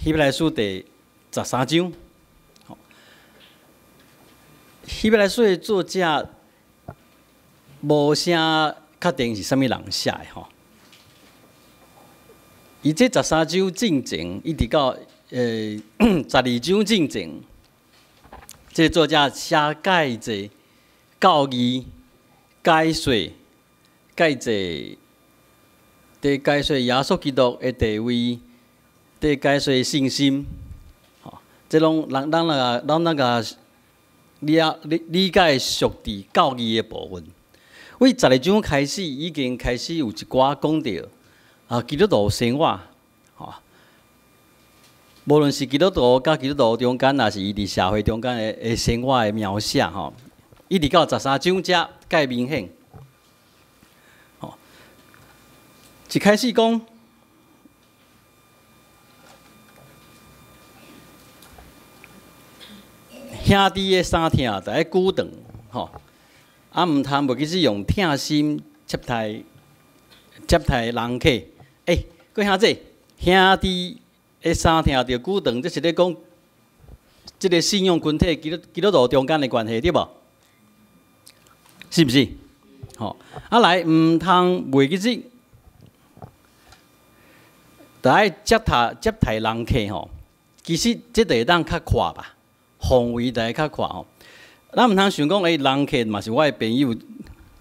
希伯来书第13章。希伯来书的作者无啥确定是啥物人写的吼。伊这13章进前，一直到12章进前，这个作者写介济教义、解说、介济伫解说耶稣基督的地位，伫解说信心，吼，这拢咱那个理解属地教义的部分。为12章开始，已经开始有一寡讲到基督徒生活，吼，无论是基督徒甲基督徒中间，也是伊伫社会中间的生活的描写，吼，一直到13章才介明显。吼，一开始讲。兄弟的三疼，就爱久长，吼，毋通无其实用疼心接待人客。各位兄弟，兄弟的三疼着久长，这是咧讲即个信仰群体基督徒中间的关系，对无？是毋是？吼，来毋通袂记实，就爱接待人客吼。其实这会当较快吧。防卫大较快吼，咱毋通想讲，人客嘛是我的朋友，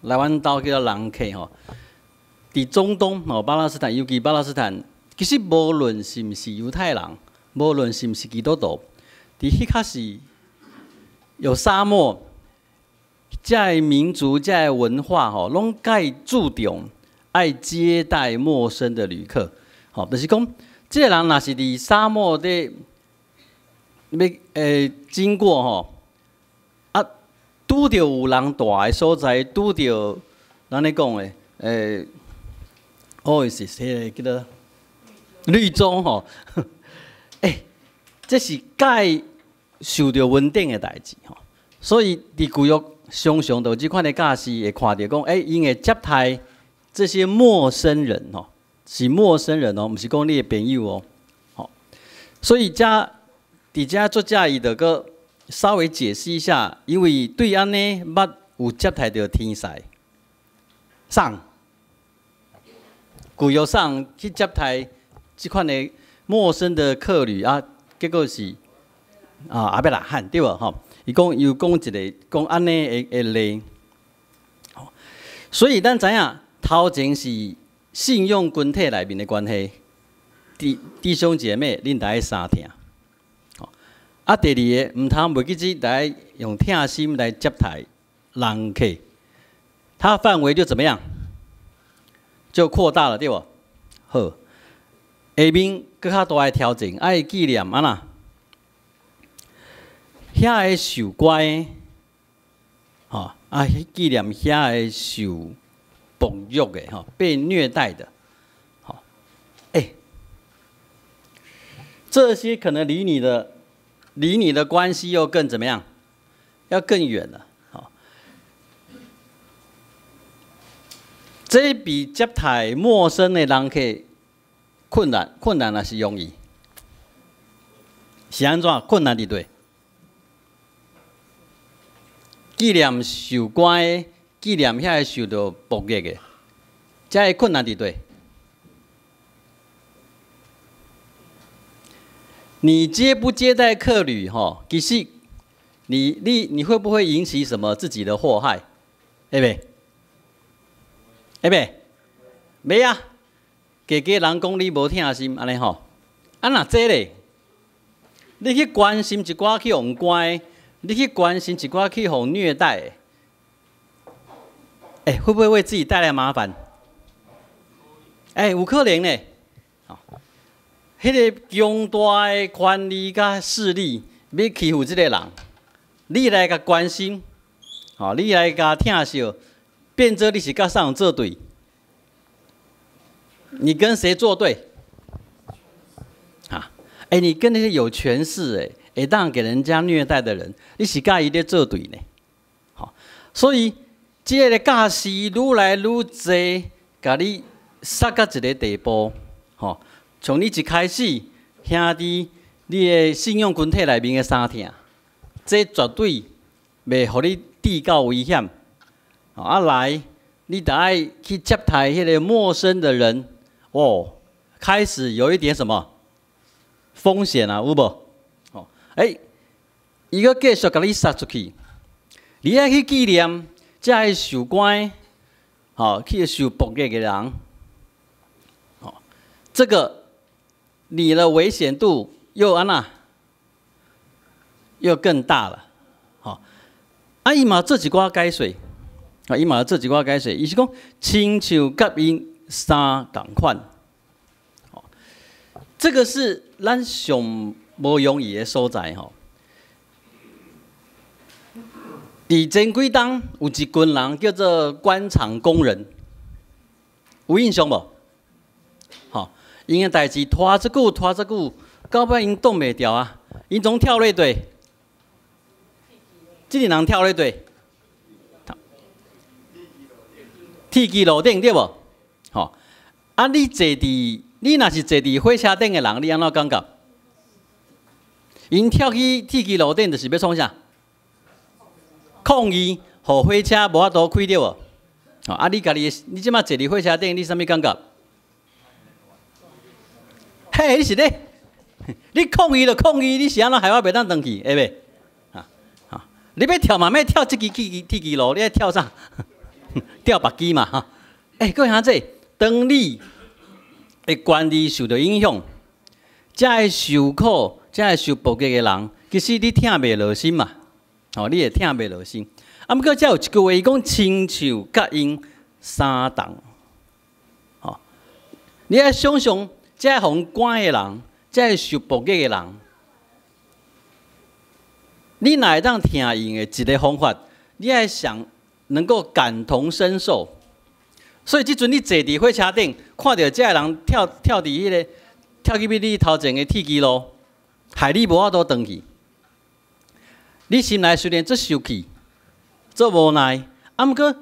来阮兜叫做人客吼。伫中东吼，巴勒斯坦，尤其巴勒斯坦，其实无论是毋是犹太人，无论是毋是基督徒，伫迄刻时有沙漠，遮个民族、遮个文化吼，拢介注重爱接待陌生的旅客，吼，就是讲，即个人若是伫沙漠底。要经过吼，拄着有人住的所在，拄着咱咧讲的是迄个叫做绿洲吼，这是介受到稳定的代志吼，所以伫旧约常常有即款的教士会看到讲，因会接待这些陌生人吼，是陌生人哦，毋是讲你的朋友哦，吼，所以遮。伫遮作者伊就个稍微解释一下，因为对安尼捌有接待到天使送，旧约送去接待即款的陌生的客旅结果是阿伯拉罕对无吼？伊讲又讲一个讲安尼的例，所以咱知影头前是信用群体内面的关系，弟兄姐妹，恁大家三听。第二个，毋通袂记只来用疼心来接待人客，它范围就怎么样？就扩大了，对不？好，下面更较大的调整，爱纪念啦，遐个受乖，吼纪念遐个受暴虐的吼，被虐待的，好，这些可能离你的关系又更怎么样？要更远了，好。这比接待陌生的人客困难还是容易？是安怎？困难伫对？纪念受关的，纪念遐个受到暴虐的，这个困难伫对？你接不接待客旅？吼，其实你会不会引起什么自己的祸害？会袂？会袂？袂啊！家人讲你无疼心，安尼吼。若这咧，你去关心一寡去互乖，你去关心一寡去互虐待的，会不会为自己带来麻烦？有可能呢。迄个强大的权力甲势力要欺负即个人，你来甲关心，你来甲疼惜，变做你是甲啥人作对？你跟谁作对？你跟那些有权势会当给人家虐待的人，你是甲伊咧作对呢？所以即个教士愈来愈侪，甲你杀到一个地步，从你一开始兄弟，你的信用群体内面的三疼，这绝对袂互你地告危险。啊来，你得爱去接待迄个陌生的人，哦，开始有一点什么风险啊，有无？哦，伊个继续甲你杀出去，你爱去纪念这爱受关，去受剥削的人，这个你的危险度又安那，又更大了，伊嘛做一寡解说，伊嘛做一寡解说，伊是讲亲像甲因三共款，这个是咱上无容易的所在吼。伫前几冬有一群人叫做官场工人，有印象无？因个代志拖遮久，到尾因挡袂牢啊！因总跳落地，即个人跳落地，铁基路顶对无？你坐伫，你若是坐伫火车顶的人，你安怎感觉？因跳去铁基路顶，就是要创啥？抗议，互火车无法度开着无？你家己，你即马坐伫火车顶，你啥物感觉？嘿，你是咧？你抗议就抗议，你是安怎害我袂当转去，会袂？你要跳嘛，要跳这支铁基路，你要跳啥？跳别支嘛，各位兄弟，当你的权利受到影响，才会受苦，才会受剥削的人，其实你听袂落心嘛。你会听袂落心。毋过，才有一句话，伊讲亲像甲因相同。你要想想，这互关的人，这受剥削的人，你哪会当听因的一个方法？你爱想能够感同身受。所以，即阵你坐伫火车顶，看到这个人跳伫迄个跳去你头前的铁基路，害你无法度转去。你心内虽然做受气、做无奈，毋过，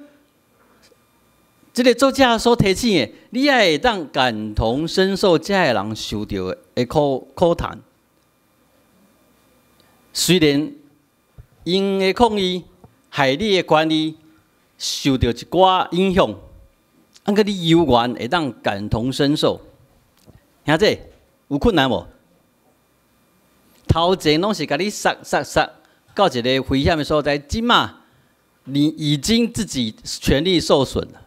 即个作者所提醒的，你也会当感同身受这个人受到的苦谈。虽然因的抗议害你的权利受到一寡影响，毋过你犹原会当感同身受。兄弟，有困难无？头前拢是甲你杀。到一个危险的所在，即马你已经自己权利受损了。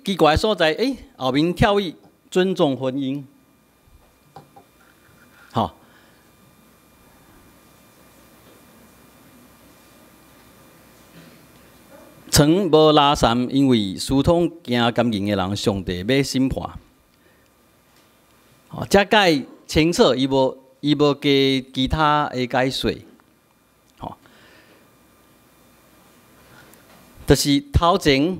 奇怪的所在，后面跳跃尊重婚姻，曾无拉三，因为疏通行感情的人，上帝要审判。这解清楚，伊无加其他的解说，就是头前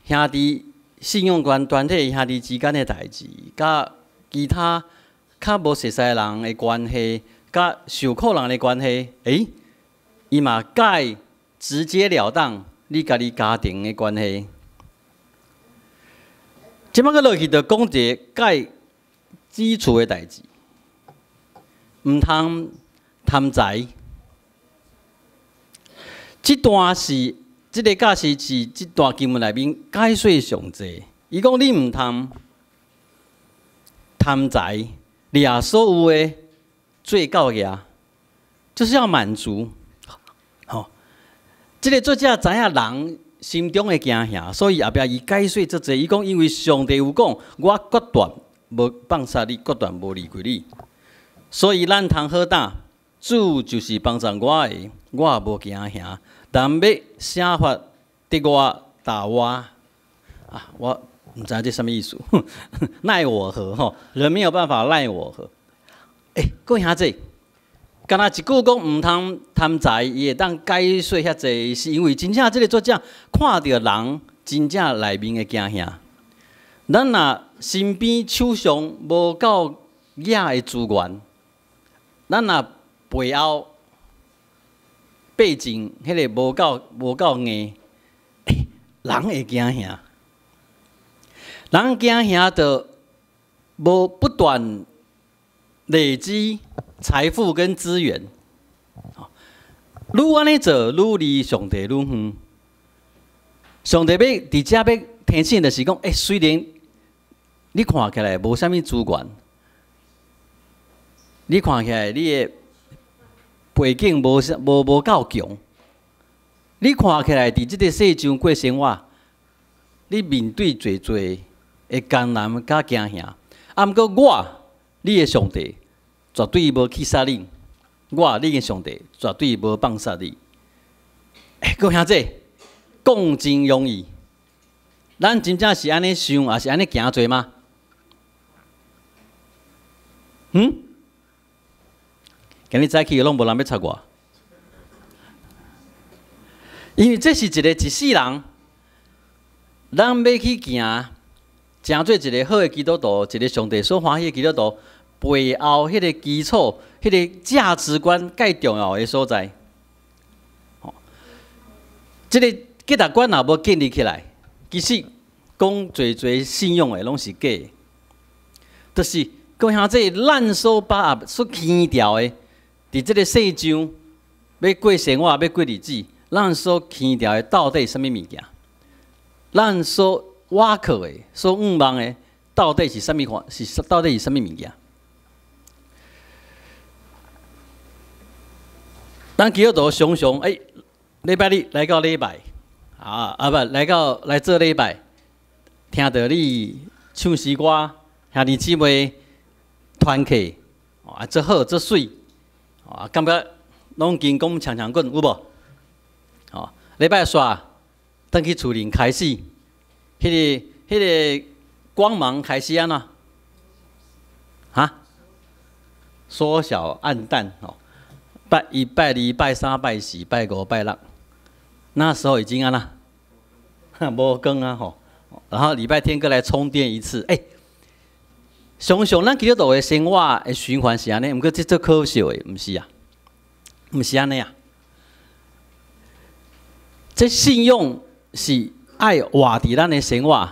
兄弟信用团体兄弟之间的代志，甲其他较无熟悉人的关系，甲受苦人的关系，伊嘛解直截了当，你家己家庭的关系。即摆个落去就讲一个解基础的代志，毋通贪财。这段是这个假是这段经文内面解说上济。伊讲你毋通贪财，掠所有的最高额，就是要满足。这个作者知影人心中的惊吓，所以后壁伊解说足济。伊讲因为上帝有讲，我决断无放杀你，决断无离开你，所以咱通好打。主就是帮助我的，我也无惊吓。但要惩罚得我打我我唔知这什么意思，奈我何？人没有办法奈我何。各位兄弟，敢若一句讲毋通贪财，伊会当解说遐济，是因为真正这个作者看到人真正内面的惊吓。咱若身边手上无够野的资源，咱若背后背景迄个无够硬，人会惊吓。人行行就无不断累积财富跟资源。愈安尼做，愈离上帝愈远。上帝要伫遮要提醒的是讲，虽然你看起来无啥物资源，你看起来你的背景无够强，你看起来伫即个世上过生活，你面对侪的艰难甲惊吓。毋过我，你的上帝绝对无去杀你。我，你的上帝绝对无放杀你。各位兄弟，讲真容易，咱真正是安尼想，也是安尼行做吗？今日早起拢无人要插我，因为这是一世人，咱要去行，成做一个好的基督徒，一个上帝所欢喜的基督徒。背后迄个基础、迄个价值观，介重要的所在。即个价值观若无建立起来，其实讲侪信用的拢是假的。就是各位兄弟，咱所把握、所牵调的，伫即个世上要过生活、要过日子，咱所牵调的到底是啥物物件？咱所挖靠的、所仰望的，到底是啥物款？到底是啥物物件？咱基督徒常常礼拜日来到礼拜，来做礼拜，听到你唱诗歌，兄弟姊妹团契，做好做水，感觉拢金光强棍，有无？礼拜煞，等去厝里开始，迄个光芒开始安怎？缩小暗淡拜一、拜二、拜三、拜四、拜五、拜六，那时候已经无光啊然后礼拜天过来充电一次，常常咱基督徒的生活的循环是安尼，毋过这做可笑的，毋是啊，毋是安尼啊。这信用是爱活伫咱的生活，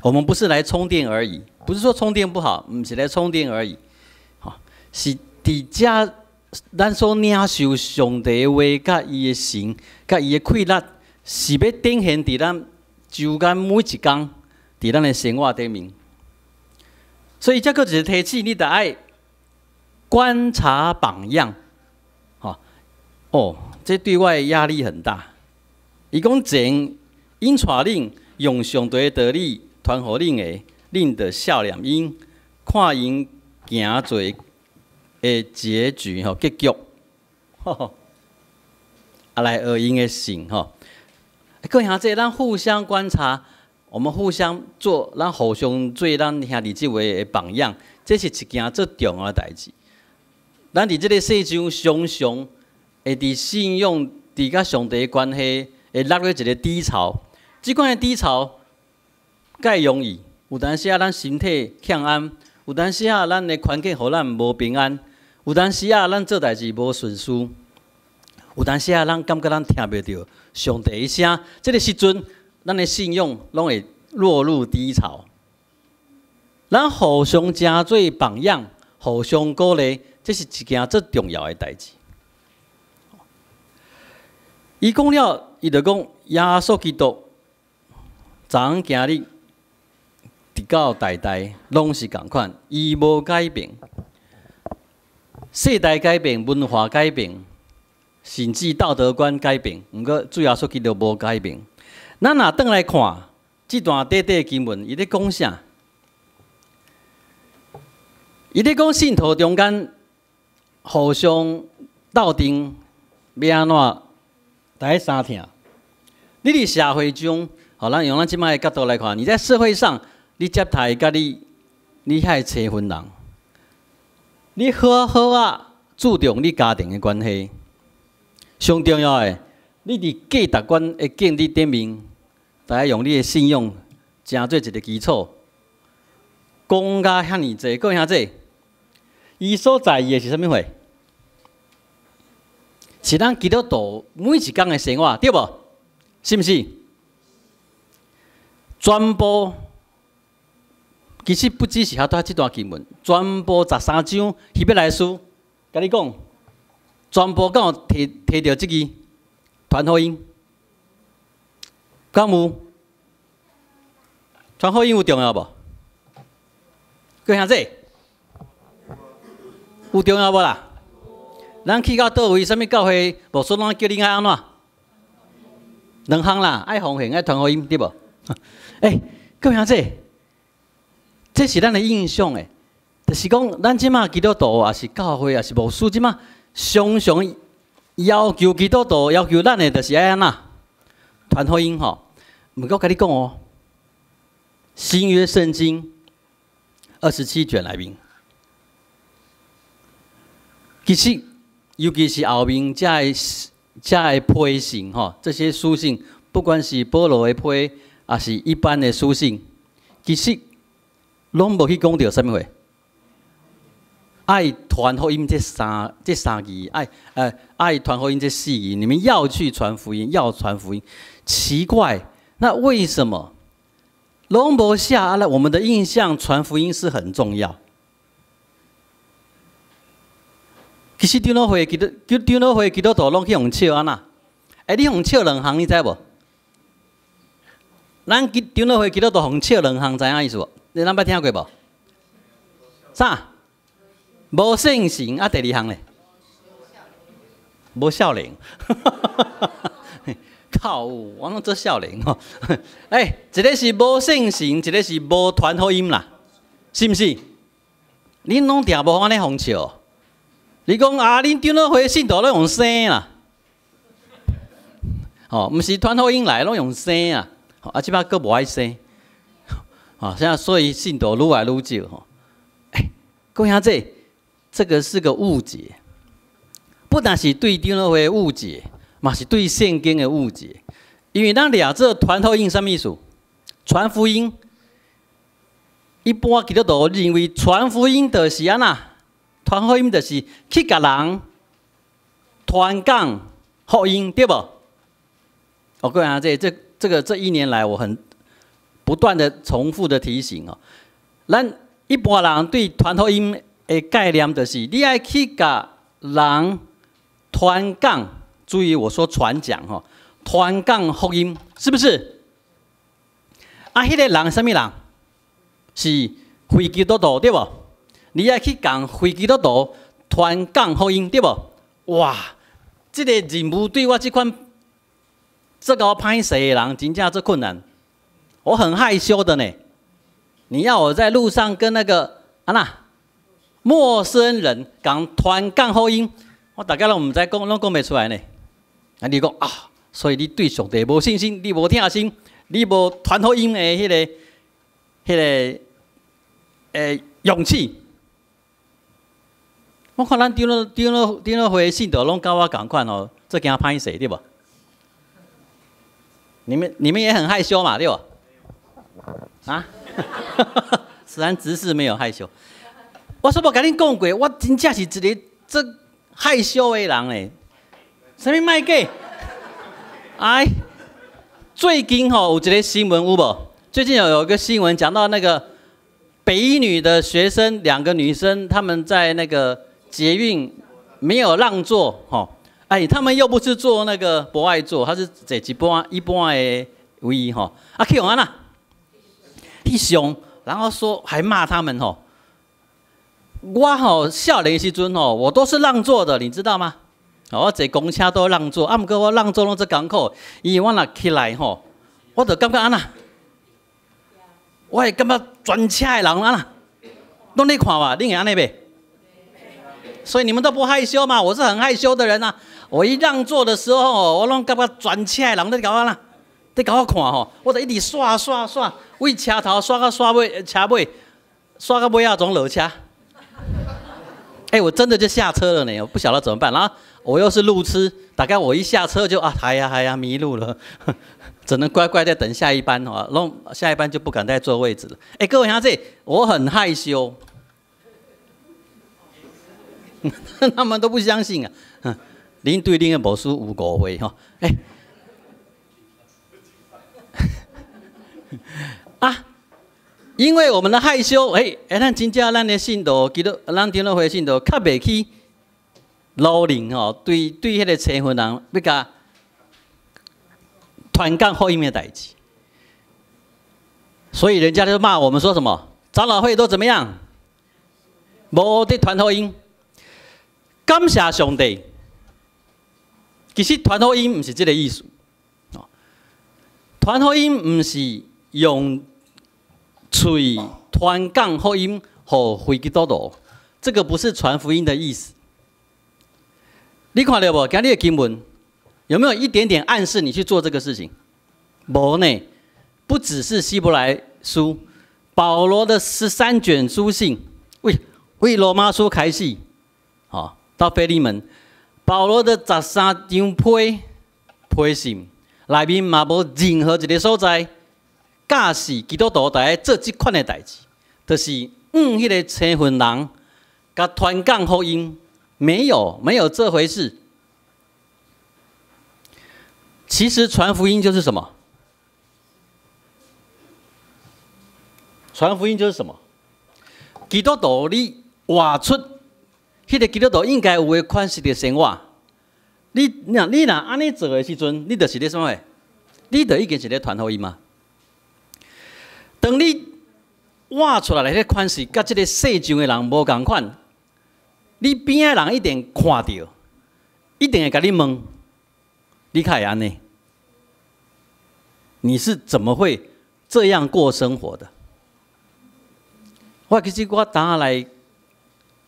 我们不是来充电而已，不是说充电不好，毋是来充电而已，是。伫遮，咱所领受上帝的话，甲伊的神，甲伊的气力，是要展现伫咱周间每一天，伫咱的生活顶面。所以，这个就是提醒你，得爱观察榜样。这对我的压力很大。伊讲前因带恁用上帝的道理传互恁的，恁的笑脸因看因行做。的结局结局，来学因的信各位兄弟，咱互相观察，我们互相做，咱互相做咱兄弟姊妹的榜样，这是一件最重要的代志。咱伫这个世上常常会伫信用、伫甲上帝的关系会落入一个低潮。即款的低潮，介容易，有当时咱身体欠安，有当时咱的环境互咱无平安。有当时咱做代志无顺遂，有当时咱感觉咱听袂到上帝的声，这个时阵，咱的信用拢会落入低潮。咱互相成做榜样，互相鼓励，这是一件最重要的代志。伊讲了，伊就讲耶稣基督，昨今日直到代代拢是共款，伊无改变。世代改变，文化改变，甚至道德观改变，毋过主耶稣基督无改变。咱若转来看这段短短经文，伊咧讲啥？伊咧讲信徒中间互相斗阵，要安怎来相听？你伫社会中，咱用咱即摆的角度来看，你在社会上，你接待甲你遐切分人。你好好注重你家庭的关系，上重要的，你伫价值观的建立顶面，大家用你的信用成做一个基础。讲甲遐尼济，各位兄弟，伊所在意的是啥物货？是咱基督徒每一天的生活，对无？是毋是？全部其实不只是遐多这段经文，全部13章希伯来书，甲你讲，全部敢有提到这个传福音，敢有？传福音有重要无？各位兄弟，有重要无啦？咱去到倒位，啥物教会无说咱叫你爱安怎？两项啦，爱奉献，爱传福音，对无？各位兄弟，这是咱的印象诶，就是讲咱即马基督徒也是教会也是牧师，即马常常要求基督徒要求咱诶，就是爱安怎传福音吼。毋过甲你讲哦，新约圣经27卷内面，其实尤其是后面这的批信吼，这些书信，不管是保罗的批，还是一般的书信，其实拢无去讲到啥物货。爱传福音这三字，爱传福音这4字，你们要去传福音，要传福音。奇怪，那为什么拢无写？我们的印象传福音是很重要。其实长老会基督徒拢去用笑安那？你用笑2项，你知无？咱长老会基督徒用笑2项，知影意思无？你咱捌听过无？啥？无圣行啊，第2项咧？无少年。靠！我拢做少年吼。一个是无圣行，一个是无传福音啦，是毋是？恁拢定无安尼哄笑。你讲啊，恁长老会信徒拢用生啦，毋是传福音来拢用生啊，即摆佫无爱生，现在所以信徒愈来愈少吼。各位兄弟，这个是个误解，不但是对长老会的误解，嘛是对圣经的误解。因为咱俩这传福音什么意思？传福音，一般基督徒认为传福音就是安那？传福音就是去甲人传讲福音，对不？各位兄弟，这1年来，我很不断的重复的提醒哦，咱一般人对传福音的概念就是，你爱去甲人传讲，注意我说传讲吼，传讲福音是不是？迄个人什么人？是非基督徒，对不？你爱去讲非基督徒传讲福音，对不？哇，这个任务对我这款这个歹势的人，真正最困难。我很害羞的呢。你要我在路上跟那个陌生人讲传讲福音，我大概拢唔知讲，拢讲袂出来呢。你讲啊，所以你对上帝无信心，你无听心，你无传福音的迄个勇气。我看咱长老会信徒拢甲我同款哦，这惊歹势对不？你们也很害羞嘛，对不？虽然执事没有害羞，我说无甲恁讲过，我真正是一个这害羞的人嘞。什么卖假？最近有一个新闻有无？最近有一个新闻讲到那个北一女的学生，2个女生，她们在那个捷运没有让座，他们又不是坐那个博爱座，他是坐一般的位去用安那？去上，然后说还骂他们我少年时阵我都是让座的，你知道吗？我坐公车都让座，不过我让座拢这艰苦，因为我若起来我就感觉安那，我会感觉全车的人安那，拢咧看我，恁会安尼袂？所以你们都不害羞嘛？我是很害羞的人啊！我一让座的时候，我拢感觉全车的人在搞安那，在搞我看我就一直刷，为车头刷到车尾，刷到尾啊总落车。我真的就下车了呢，我不晓得怎么办。然后我又是路痴，大概我一下车就哎呀迷路了，只能乖乖在等下一班下一班就不敢再坐位置了。各位兄弟，我很害羞，他们都不相信啊。恁对恁的牧师有误会啊，因为我们的害羞，咱真正咱的信徒，咱天主会信徒，较袂去努力吼，对迄个青云人要甲传讲福音的代志，所以人家就骂我们说什么长老会都怎么样，无在传福音。感谢上帝，其实传福音不是这个意思。传福音不是用嘴传讲福音给非基督徒，这个不是传福音的意思。你看到无？今日的经文有没有一点点暗示你去做这个事情？无呢，不只是希伯来书，保罗的13卷书信，为罗马书开始，到腓利门，保罗的13张批信，内面嘛无任何一个所在，假使基督徒在做这款的代志，就是迄个青云人，甲传讲福音，没有这回事。其实传福音就是什么？传福音就是什么？基督徒你活出。迄个基督徒应该有的款式的生活，你若安尼做的时阵，你就是咧什么？你就已经是咧传福音嘛。当你活出来的迄个款式，甲即个世上的人无共款，你边的人一定看到，一定会甲你问，你看会安尼？你是怎么会这样过生活的？其实我当下来。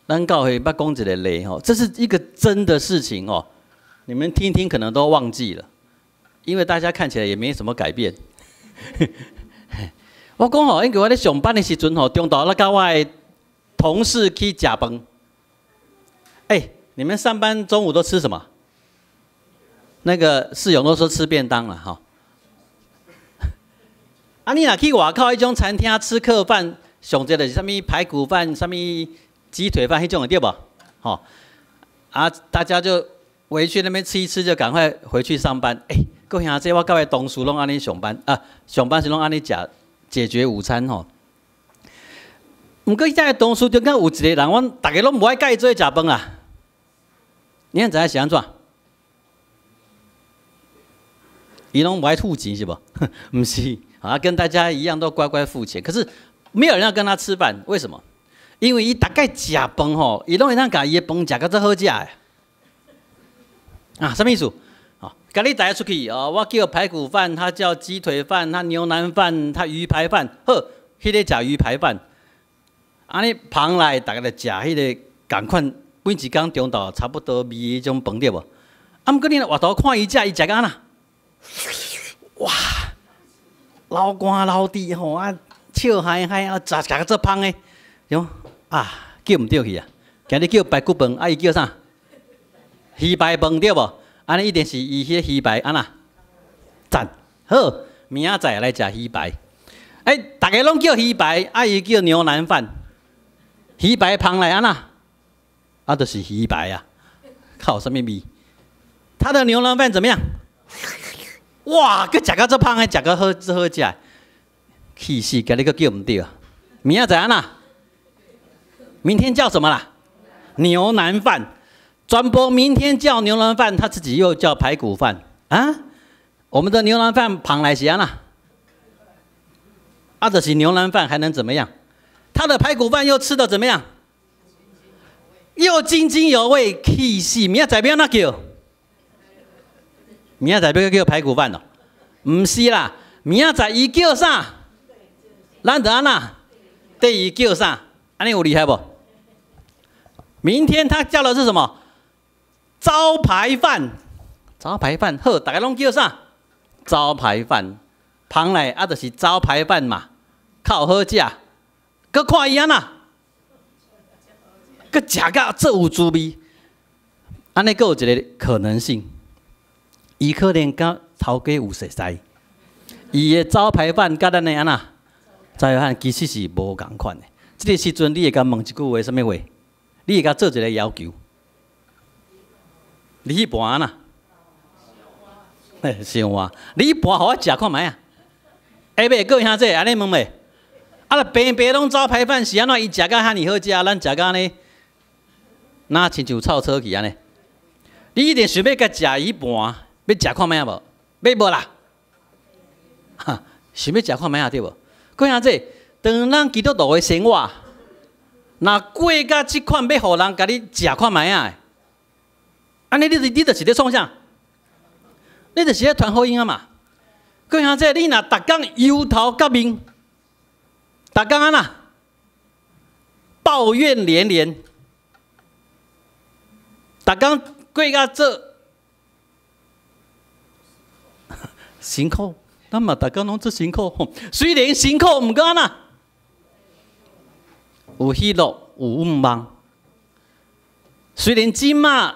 咱教会捌讲一个例吼，这是一个真的事情哦。你们听听可能都忘记了，因为大家看起来也没什么改变。我讲吼，因为我咧上班的时阵吼，中昼咧甲我的同事去食饭。你们上班中午都吃什么？那个世勇都说吃便当了哈。你若去外口迄种餐厅吃客饭，上侪就是啥物排骨饭，啥物。鸡腿饭那种的对不？大家就回去那边吃一吃，就赶快回去上班。各兄弟，我各位同事拢安尼上班上班时拢安尼解决午餐吼。不过现在同事就讲有一个人，我大家拢无爱甲伊做食饭啦。你看知影是安怎？伊拢无爱付钱是不？不是跟大家一样都乖乖付钱，可是没有人要跟他吃饭，为什么？因为伊大概食饭吼，伊拢会当甲伊的饭食甲做好食的。什么意思？甲你带出去我叫排骨饭，他叫鸡腿饭，他牛腩饭，他鱼排饭，好，迄个食鱼排饭。安尼旁来大家来食迄个共款，每一工中昼差不多味迄种饭对无？毋过你外头看伊食，伊食甲哪？哇，流汗流滴吼笑嗨嗨食甲做芳的，叫唔对去啊！今日叫排骨饭，伊叫啥？鱼排饭对无？安尼一定是伊迄鱼排安那赞好，明仔载来食鱼排。大家拢叫鱼排，伊叫牛腩饭。鱼排旁来安那？就是鱼排啊！靠，什么味？他的牛腩饭怎么样？哇，佮食到这胖的，食到好食，气死！今日佮叫唔对啊！明仔载安那？明天叫什么啦？牛腩饭。转播明天叫牛腩饭，他自己又叫排骨饭我们的牛腩饭旁来是安那？就是牛腩饭还能怎么样？他的排骨饭又吃的怎么样？又津津有味，气死！明仔载要哪叫？明仔载要叫排骨饭哦？唔是啦，明仔载伊叫啥？咱就安那？对伊叫啥？安尼有厉害不？明天他叫的是什么？招牌饭。招牌饭好，大家拢叫啥？招牌饭。旁来就是招牌饭嘛，较好食。佮看伊安那？佮食甲这有滋味。安尼佮有一个可能性，伊可能甲头家有熟识。伊的招牌饭甲咱的安那？招牌饭其实是无共款的。这个时阵，你会甲问一句话，什么话？你会甲做一个要求。你去盘呐？想我，你盘互我食看卖啊！下晡各位兄弟，安尼问袂？啊，平平拢走排饭是安怎？伊食甲遐尼好食，咱食甲呢，那亲像臭车去安尼。你一定想要甲食一半，要食看卖无？要无啦？哈，想要食看卖啊对无？各位兄弟，当咱基督徒的生活，若过甲即款要互人甲你食看卖啊，安尼你就是咧创啥？你就是咧传福音啊嘛。各位兄弟，你若逐工由头到面，逐工安那抱怨连连，逐工过甲做辛苦，咱嘛逐工拢做辛苦。虽然辛苦，毋过安那有喜乐，有愿望。虽然即马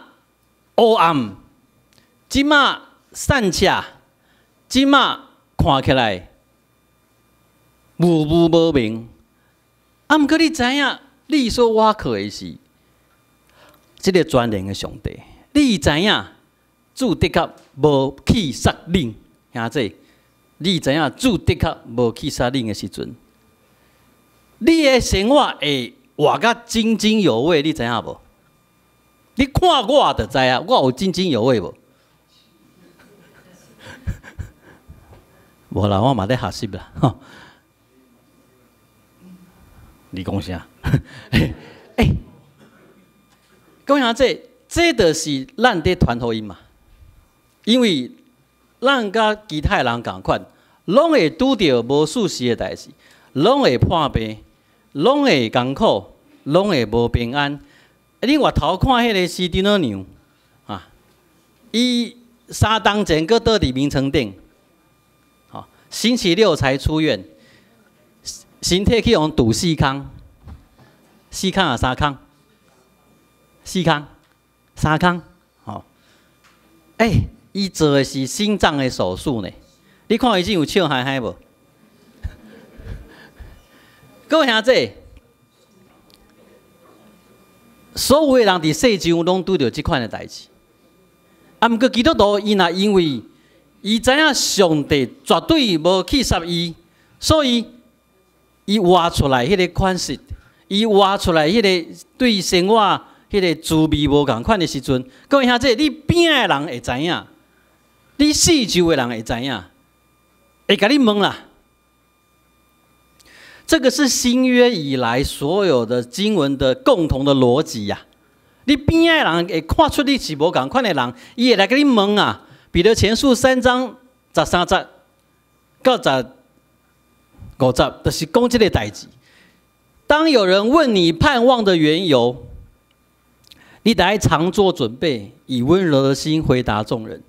黑暗，即马散车，即马看起来雾雾无明，啊！毋过你知影，你所倚靠的是这个全能的上帝。你知影，主的确无去杀恁，兄弟，你知影主的确无去杀恁的时阵，你的生活会活甲津津有味，你知影无？你看我就知影，我有津津有味无？无啦，我嘛在学习啦，吼。你讲啥？各位兄弟，这就是咱在传福音嘛。因为咱甲其他人共款，拢会拄着无舒适的代志，拢会破病，拢会艰苦，拢会无平安。你外头看迄个西丁老娘啊，伊3当前搁倒伫眠床顶。星期六才出院，身体去用赌4空，4空啊3空，4空3空，吼，伊做的是心脏的手术呢。你看医生有笑嗨嗨无？各位兄弟，所有的人伫世上拢拄着即款的代志，啊，毋过基督徒伊若因为伊知影上帝绝对无去杀伊，所以伊活出来迄个款式，伊活出来迄个对生活迄个滋味无共款的时阵，各位兄弟，你边的人会知影，你四周的人会知影，会甲你问啦。这个是新约以来所有的经文的共同的逻辑呀。你边的人会看出你是无共款的人，伊会来甲你问啊。彼得前书3章13节到15节，就是讲这个代志。当有人问你盼望的缘由，你得常做准备，以温柔的心回答众人。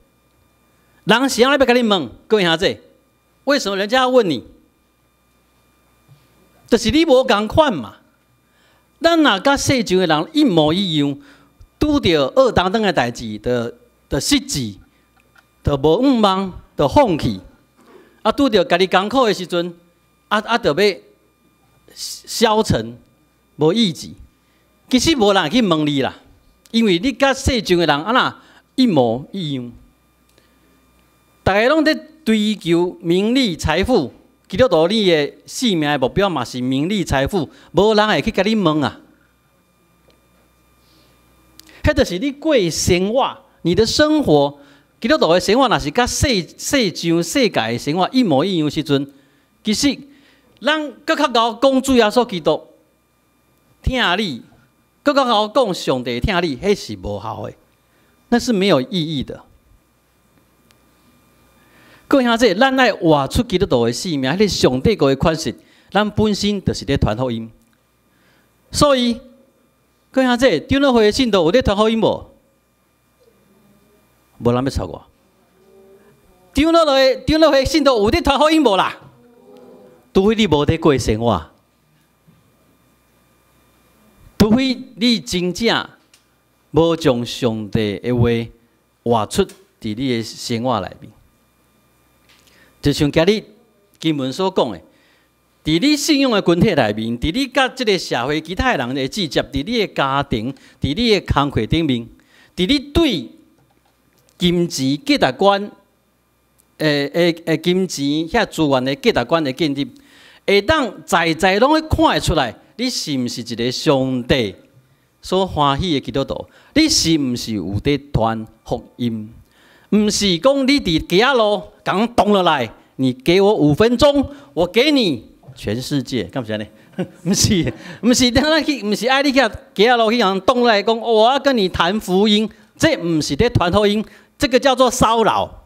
人是要跟你问，各位兄弟，为什么人家要问你？就是你无同款嘛。咱若甲世上的人一模一样，拄着恶当当的代志，就失志。就无愿望，就放弃。啊，拄着家己艰苦的时阵，就要消沉，无意志。其实无人去问你啦，因为你甲世上的人那一模一样。大家拢在追求名利财富，基督徒你的生命的目标嘛是名利财富，无人会去甲你问啊。迄就是你过生活，你的生活。基督徒的生活若是甲世上世界的生活一模一样时阵，其实咱搁较高讲主耶稣基督听你，搁较高讲上帝听你，迄是无效的，那是没有意义的。各位兄弟，咱爱活出基督徒的生命，迄个上帝国的款式，咱本身就是咧传福音。所以，各位兄弟，长老会的信徒有咧传福音无？无人要吵我。长老会信徒有咧传福音无啦？除非你无在过生活，除非你真正无将上帝的话活出伫你的生活内面。就像今日经文所讲的，伫你信仰的群体内面，伫你甲这个社会其他人的直接，伫你的家庭，伫你的工课顶面，伫你对金钱价值观金钱遐资源的价值观的建立，会当在在拢会看会出来，你是毋是一个上帝所欢喜的基督徒？你是毋是有在传福音？毋是讲你伫街仔路讲动落来，你给我5分钟，我给你全世界，干不是呢？毋是，毋是，毋是爱你去街仔路去人动落来讲，我要跟你谈福音，这毋是在传福音，这个叫做骚扰。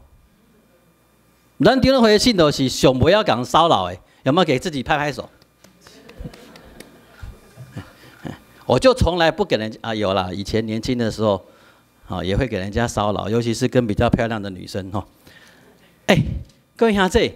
咱顶回信徒是上不要讲骚扰的，有没有给自己拍拍手？我就从来不给人家有啦，以前年轻的时候，也会给人家骚扰，尤其是跟比较漂亮的女生各位兄弟。